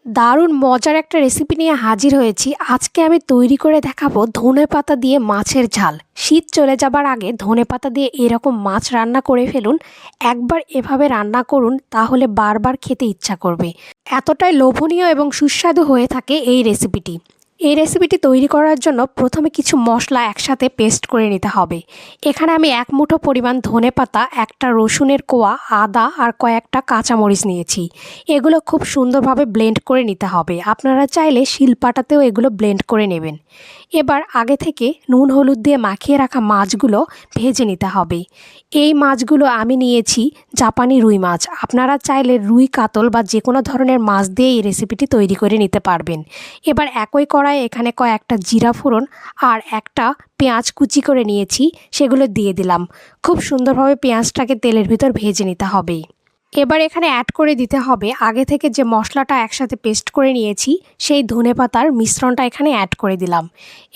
দারুণ মজার একটা রেসিপি নিয়ে হাজির হয়েছি। আজকে আমি তৈরি করে দেখাবো ধনেপাতা দিয়ে মাছের ঝাল। শীত চলে যাবার আগে ধনেপাতা দিয়ে এরকম মাছ রান্না করে ফেলুন। একবার এভাবে রান্না করুন, তাহলে বারবার খেতে ইচ্ছা করবে। এতটাই লোভনীয় এবং সুস্বাদু হয়ে থাকে এই রেসিপিটি। এই রেসিপিটি তৈরি করার জন্য প্রথমে কিছু মশলা একসাথে পেস্ট করে নিতে হবে। এখানে আমি 1 মুঠো পরিমাণ ধনেপাতা, একটা রসুনের কোয়া, আদা আর কয়েকটা কাঁচামরিচ নিয়েছি। এগুলো খুব সুন্দরভাবে ব্লেন্ড করে নিতে হবে। আপনারা চাইলে শিলপাটাতেও এগুলো ব্লেন্ড করে নেবেন। এবার আগে থেকে নুন হলুদ দিয়ে মাখিয়ে রাখা মাছগুলো ভেজে নিতে হবে। এই মাছগুলো আমি নিয়েছি জাপানি রুই মাছ। আপনারা চাইলে রুই, কাতল বা যে কোনো ধরনের মাছ দিয়ে এই রেসিপিটি তৈরি করে নিতে পারবেন। এবার একই কড়াইয়ে এখানে কয়েকটা জিরা ফোড়ন আর একটা পেঁয়াজ কুচি করে নিয়েছি, সেগুলো দিয়ে দিলাম। খুব সুন্দরভাবে পেঁয়াজটাকে তেলের ভিতর ভেজে নিতে হবে। এবার এখানে অ্যাড করে দিতে হবে আগে থেকে যে মশলাটা একসাথে পেস্ট করে নিয়েছি, সেই ধনেপাতার মিশ্রণটা এখানে অ্যাড করে দিলাম।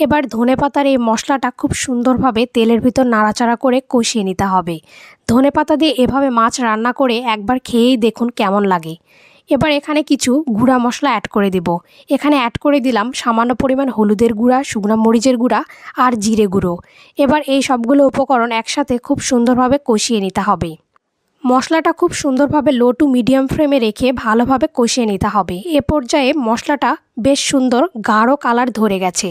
এবার ধনেপাতার এই মশলাটা খুব সুন্দরভাবে তেলের ভিতর নাড়াচাড়া করে কষিয়ে নিতে হবে। ধনেপাতা দিয়ে এভাবে মাছ রান্না করে একবার খেয়েই দেখুন কেমন লাগে। এবার এখানে কিছু গুঁড়া মশলা অ্যাড করে দেব। এখানে অ্যাড করে দিলাম সামান্য পরিমাণ হলুদের গুঁড়া, শুকনো মরিচের গুঁড়া আর জিরে গুঁড়ো। এবার এই সবগুলো উপকরণ একসাথে খুব সুন্দরভাবে কষিয়ে নিতে হবে। মশলাটা খুব সুন্দরভাবে লো টু মিডিয়াম ফ্লেমে রেখে ভালোভাবে কষিয়ে নিতে হবে। এ পর্যায়ে মশলাটা বেশ সুন্দর গাঢ় কালার ধরে গেছে,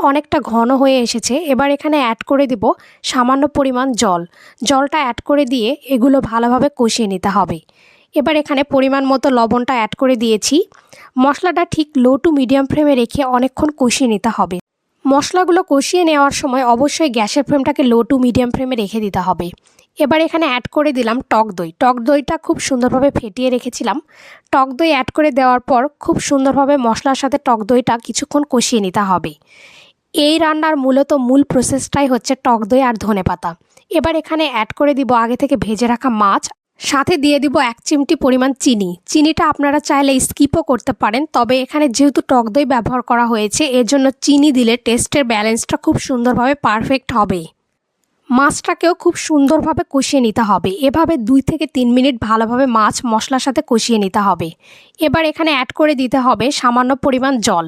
অনেকটা ঘন হয়ে এসেছে। এবার এখানে অ্যাড করে দেব সামান্য পরিমাণ জল। জলটা অ্যাড করে দিয়ে এগুলো ভালোভাবে কষিয়ে নিতে হবে। এবার এখানে পরিমাণ মতো লবণটা অ্যাড করে দিয়েছি। মশলাটা ঠিক লো টু মিডিয়াম ফ্লেমে রেখে অনেকক্ষণ কষিয়ে নিতে হবে। মশলাগুলো কষিয়ে নেওয়ার সময় অবশ্যই গ্যাসের ফ্লেমটাকে লো টু মিডিয়াম ফ্লেমে রেখে দিতে হবে। এবার এখানে অ্যাড করে দিলাম টক দই। টক দইটা খুব সুন্দরভাবে ফেটিয়ে রেখেছিলাম। টক দই অ্যাড করে দেওয়ার পর খুব সুন্দরভাবে মশলার সাথে টক দইটা কিছুক্ষণ কষিয়ে নিতে হবে। এই রান্নার মূল প্রসেসটাই হচ্ছে টক দই আর ধনেপাতা। এবার এখানে অ্যাড করে দিব আগে থেকে ভেজে রাখা মাছ, সাথে দিয়ে দিব 1 চিমটি পরিমাণ চিনি। চিনিটা আপনারা চাইলে স্কিপও করতে পারেন, তবে এখানে যেহেতু টক দই ব্যবহার করা হয়েছে, এর জন্য চিনি দিলে টেস্টের ব্যালেন্সটা খুব সুন্দরভাবে পারফেক্ট হবে। মাছটাকেও খুব সুন্দরভাবে কষিয়ে নিতে হবে। এভাবে 2 থেকে 3 মিনিট ভালোভাবে মাছ মশলার সাথে কষিয়ে নিতে হবে। এবার এখানে অ্যাড করে দিতে হবে সামান্য পরিমাণ জল।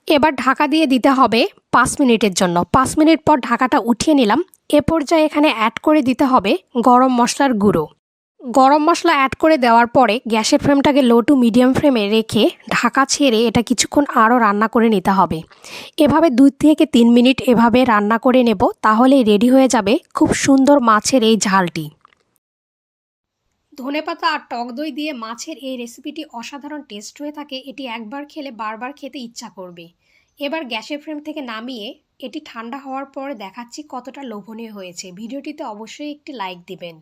এবার ঢাকা দিয়ে দিতে হবে 5 মিনিটের জন্য। 5 মিনিট পর ঢাকাটা উঠিয়ে নিলাম। এ পর্যায়ে এখানে অ্যাড করে দিতে হবে গরম মশলার গুঁড়ো। গরম মশলা অ্যাড করে দেওয়ার পরে গ্যাসের ফ্লেমটাকে লো টু মিডিয়াম ফ্লেমে রেখে ঢাকা ছেড়ে এটা কিছুক্ষণ আরও রান্না করে নিতে হবে। এভাবে 2 থেকে 3 মিনিট এভাবে রান্না করে নেব, তাহলেই রেডি হয়ে যাবে খুব সুন্দর মাছের এই ঝালটি। ধনেপাতা আর টক দই দিয়ে মাছের এই রেসিপিটি অসাধারণ টেস্ট হয়ে থাকে। এটি একবার খেলে বারবার খেতে ইচ্ছা করবে। এবার গ্যাসের ফ্লেম থেকে নামিয়ে এটি ঠান্ডা হওয়ার পর দেখাচ্ছি কতটা লোভনীয় হয়েছে। ভিডিওটিতে অবশ্যই একটি লাইক দিবেন।